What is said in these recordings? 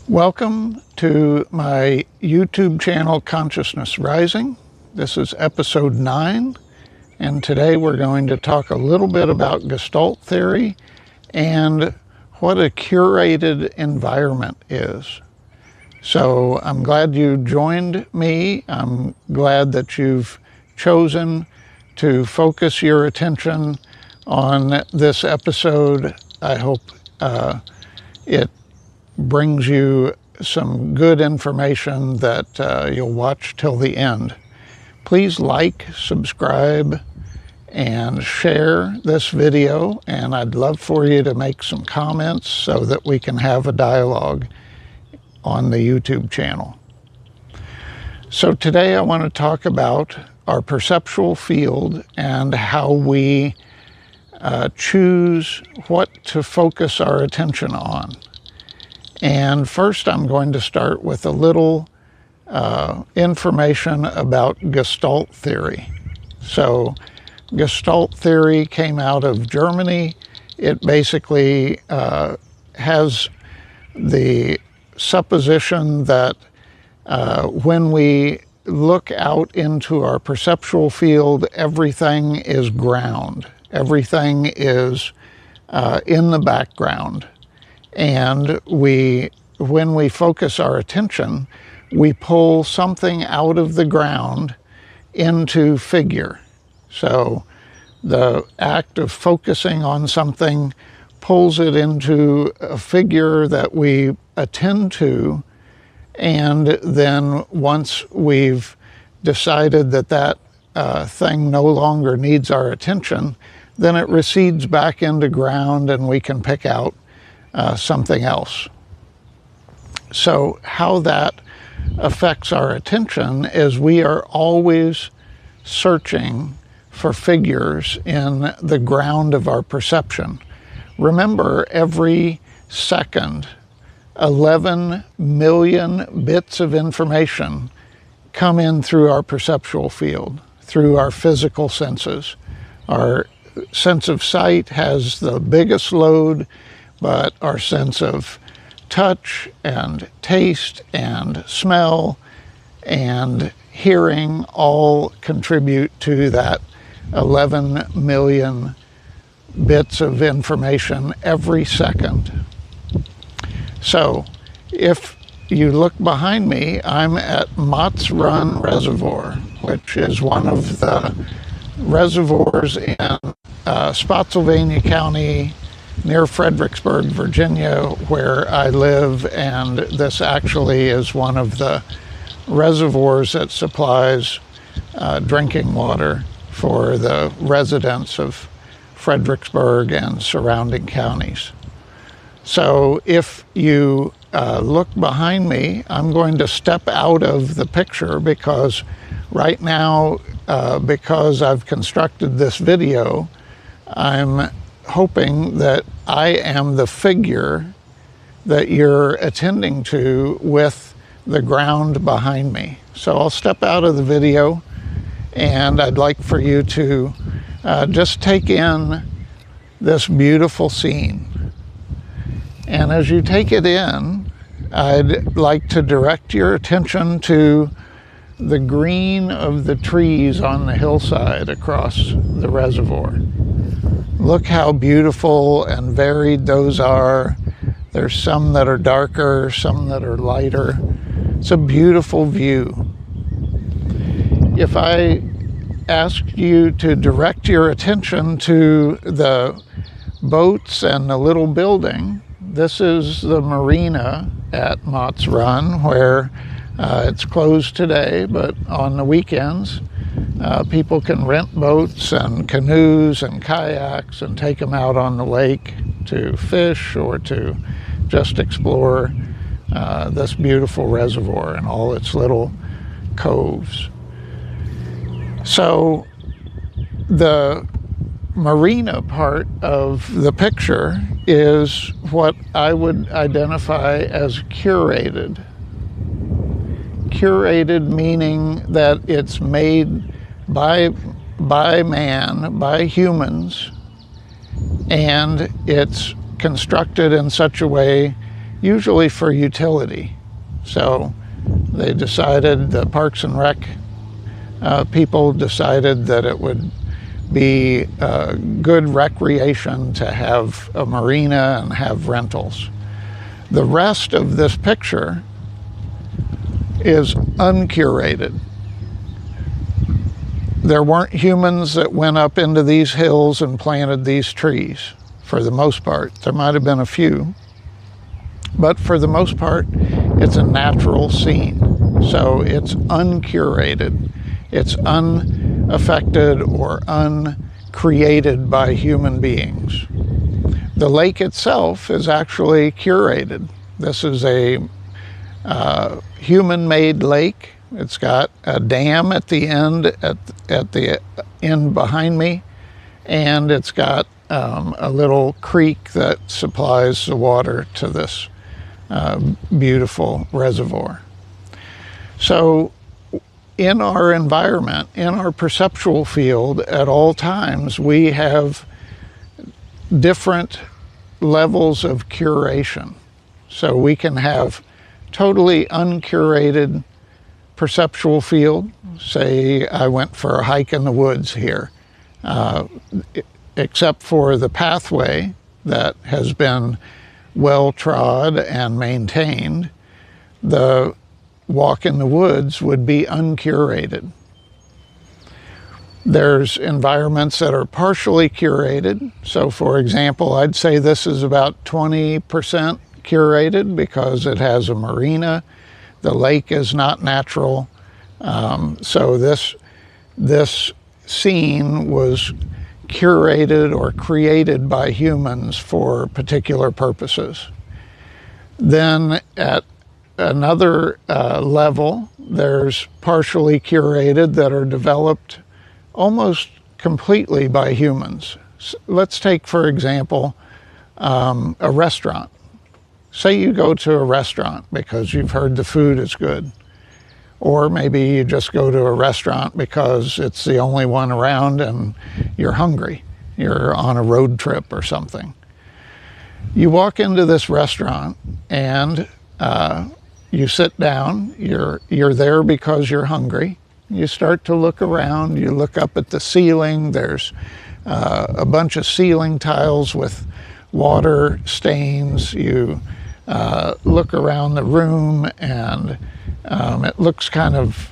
Welcome to my YouTube channel, Consciousness Rising. This is episode 9, and today we're going to talk a little bit about Gestalt Theory and what a curated environment is. So I'm glad you joined me. I'm glad that you've chosen to focus your attention on this episode. I hope it brings you some good information that you'll watch till the end. Please like, subscribe, and share this video, and I'd love for you to make some comments so that we can have a dialogue on the YouTube channel. So today I want to talk about our perceptual field and how we choose what to focus our attention on. And first I'm going to start with a little information about Gestalt Theory. So Gestalt Theory came out of Germany. It basically has the supposition that when we look out into our perceptual field, everything is ground. Everything is in the background. And when we focus our attention, we pull something out of the ground into figure. So the act of focusing on something pulls it into a figure that we attend to, and then once we've decided that that thing no longer needs our attention, then it recedes back into ground and we can pick out something else. So how that affects our attention is we are always searching for figures in the ground of our perception. Remember, every second, 11 million bits of information come in through our perceptual field, through our physical senses. Our sense of sight has the biggest load, but our sense of touch and taste and smell and hearing all contribute to that 11 million bits of information every second. So if you look behind me, I'm at Mott's Run Reservoir, which is one of the reservoirs in Spotsylvania County, near Fredericksburg, Virginia, where I live, and this actually is one of the reservoirs that supplies drinking water for the residents of Fredericksburg and surrounding counties. So if you look behind me, I'm going to step out of the picture because right now, because I've constructed this video, I'm hoping that I am the figure that you're attending to with the ground behind me. So I'll step out of the video, and I'd like for you to just take in this beautiful scene. And as you take it in, I'd like to direct your attention to the green of the trees on the hillside across the reservoir. Look how beautiful and varied those are. There's some that are darker, some that are lighter. It's a beautiful view. If I asked you to direct your attention to the boats and the little building, this is the marina at Mott's Run, where it's closed today, but on the weekends, people can rent boats and canoes and kayaks and take them out on the lake to fish or to just explore this beautiful reservoir and all its little coves. So the marina part of the picture is what I would identify as curated. Curated meaning that it's made by man, by humans, and it's constructed in such a way usually for utility. So they decided, the Parks and Rec people decided that it would be good recreation to have a marina and have rentals. The rest of this picture is uncurated. There weren't humans that went up into these hills and planted these trees, for the most part. There might have been a few, but for the most part, it's a natural scene. So it's uncurated. It's unaffected or uncreated by human beings. The lake itself is actually curated. This is a human-made lake. It's got a dam at the end, at the end behind me, and it's got a little creek that supplies the water to this beautiful reservoir. So in our environment, in our perceptual field, at all times, we have different levels of curation. So we can have totally uncurated perceptual field. Say I went for a hike in the woods here, except for the pathway that has been well trod and maintained, the walk in the woods would be uncurated. There's environments that are partially curated. So for example, I'd say this is about 20% curated because it has a marina. The lake is not natural. So this scene was curated or created by humans for particular purposes. Then at another level, there's partially curated that are developed almost completely by humans. Let's take, for example, a restaurant. Say you go to a restaurant because you've heard the food is good. Or maybe you just go to a restaurant because it's the only one around and you're hungry. You're on a road trip or something. You walk into this restaurant and you sit down. You're there because you're hungry. You start to look around. You look up at the ceiling. There's a bunch of ceiling tiles with water stains. You look around the room and it looks kind of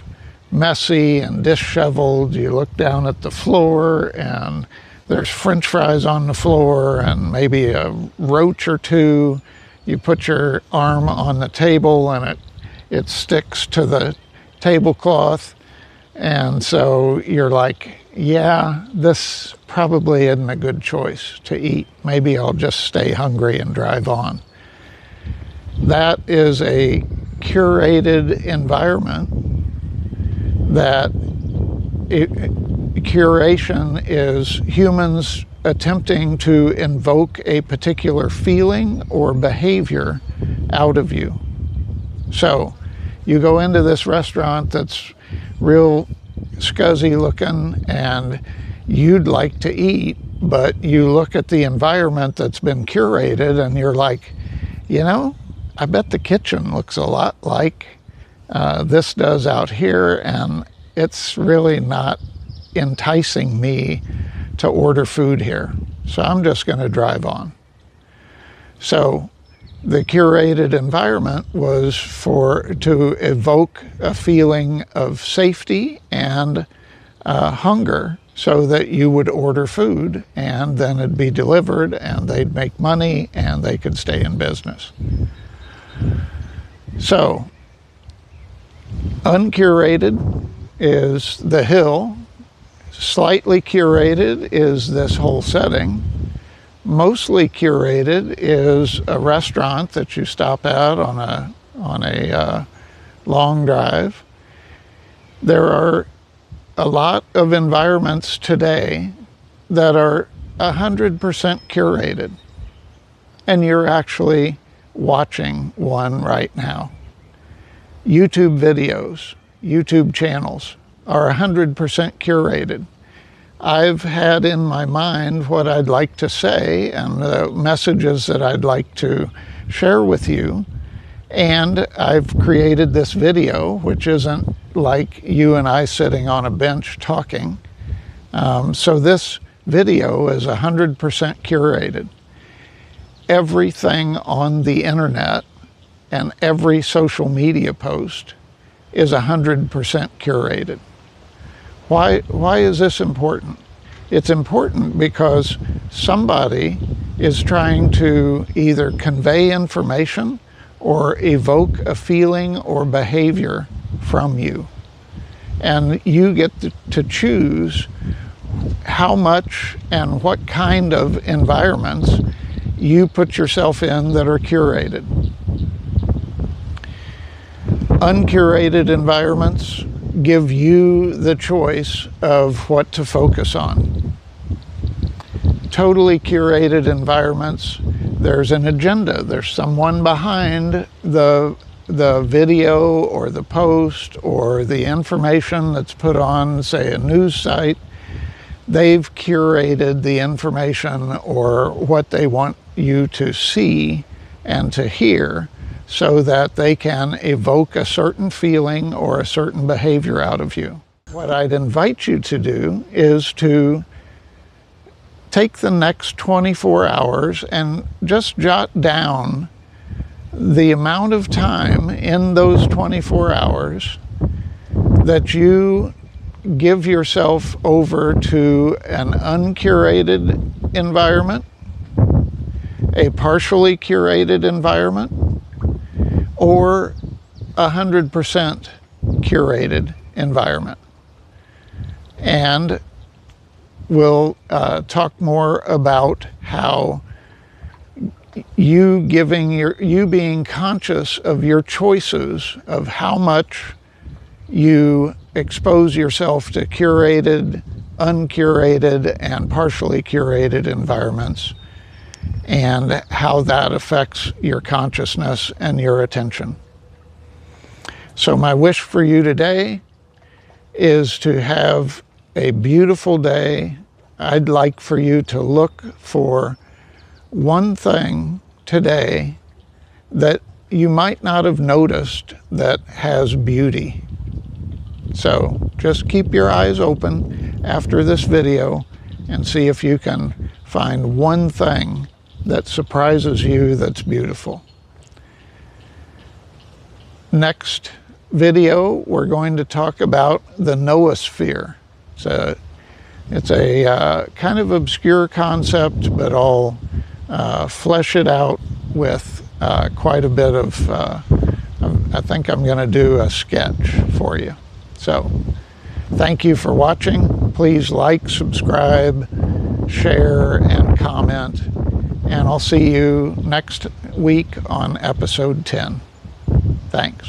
messy and disheveled. You look down at the floor and there's French fries on the floor and maybe a roach or two. You put your arm on the table and it sticks to the tablecloth. And so you're like, yeah, this probably isn't a good choice to eat. Maybe I'll just stay hungry and drive on. That is a curated environment. That curation is humans attempting to invoke a particular feeling or behavior out of you. So you go into this restaurant that's real scuzzy looking and you'd like to eat, but you look at the environment that's been curated and you're like, you know, I bet the kitchen looks a lot like this does out here, and it's really not enticing me to order food here. So I'm just going to drive on. So the curated environment was to evoke a feeling of safety and hunger so that you would order food and then it'd be delivered and they'd make money and they could stay in business. So uncurated is the hill. Slightly curated is this whole setting. Mostly curated is a restaurant that you stop at on a long drive. There are a lot of environments today that are 100% curated, and you're actually watching one right now. YouTube videos, YouTube channels are 100% curated. I've had in my mind what I'd like to say and the messages that I'd like to share with you, And I've created this video, which isn't like you and I sitting on a bench talking. So this video is 100% curated. Everything on the internet and every social media post is 100% curated. Why is this important? It's important because somebody is trying to either convey information or evoke a feeling or behavior from you. And you get to choose how much and what kind of environments you put yourself in that are curated. Uncurated environments give you the choice of what to focus on. Totally curated environments, there's an agenda. There's someone behind the video or the post or the information that's put on, say, a news site. They've curated the information or what they want you to see and to hear so that they can evoke a certain feeling or a certain behavior out of you. What I'd invite you to do is to take the next 24 hours and just jot down the amount of time in those 24 hours that you give yourself over to an uncurated environment, a partially curated environment, or 100% curated environment. And we'll talk more about how you being conscious of your choices of how much you expose yourself to curated, uncurated, and partially curated environments, and how that affects your consciousness and your attention. So my wish for you today is to have a beautiful day. I'd like for you to look for one thing today that you might not have noticed that has beauty. So just keep your eyes open after this video and see if you can find one thing that surprises you that's beautiful. Next video, we're going to talk about the noosphere. It's a kind of obscure concept, but I'll flesh it out with quite a bit of, I think I'm going to do a sketch for you. So, thank you for watching. Please like, subscribe, share, and comment. And I'll see you next week on episode 10. Thanks.